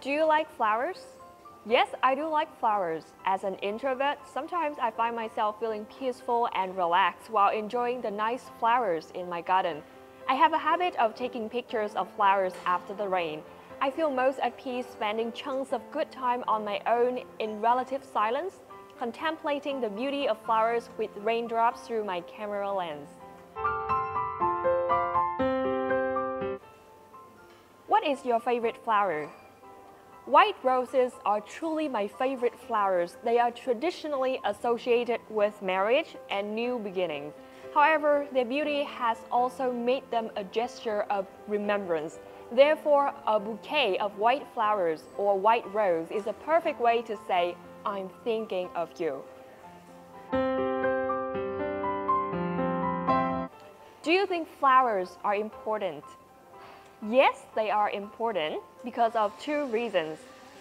Do you like flowers? Yes, I do like flowers. As an introvert, sometimes I find myself feeling peaceful and relaxed while enjoying the nice flowers in my garden. I have a habit of taking pictures of flowers after the rain. I feel most at peace spending chunks of good time on my own in relative silence, contemplating the beauty of flowers with raindrops through my camera lens. What is your favorite flower? White roses are truly my favorite flowers. They are traditionally associated with marriage and new beginnings. However, their beauty has also made them a gesture of remembrance. Therefore, a bouquet of white flowers or white rose is a perfect way to say, I'm thinking of you. Do you think flowers are important? Yes, they are important because of two reasons.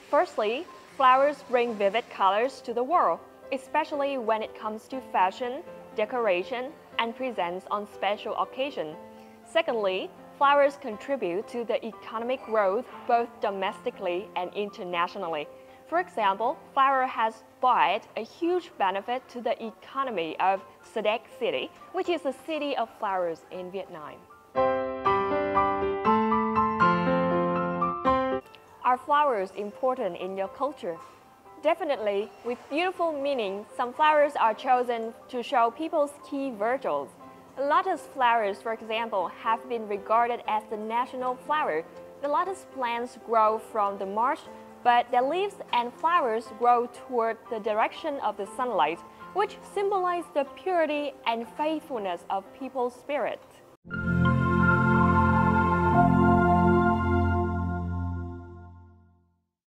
Firstly, flowers bring vivid colors to the world, especially when it comes to fashion, decoration, and presents on special occasions. Secondly, flowers contribute to the economic growth both domestically and internationally. For example, flower has brought a huge benefit to the economy of CHắng City, which is a city of flowers in Vietnam. Are flowers important in your culture? Definitely, with beautiful meaning, some flowers are chosen to show people's key virtues. Lotus flowers, for example, have been regarded as the national flower. The lotus plants grow from the marsh, but their leaves and flowers grow toward the direction of the sunlight, which symbolize the purity and faithfulness of people's spirit.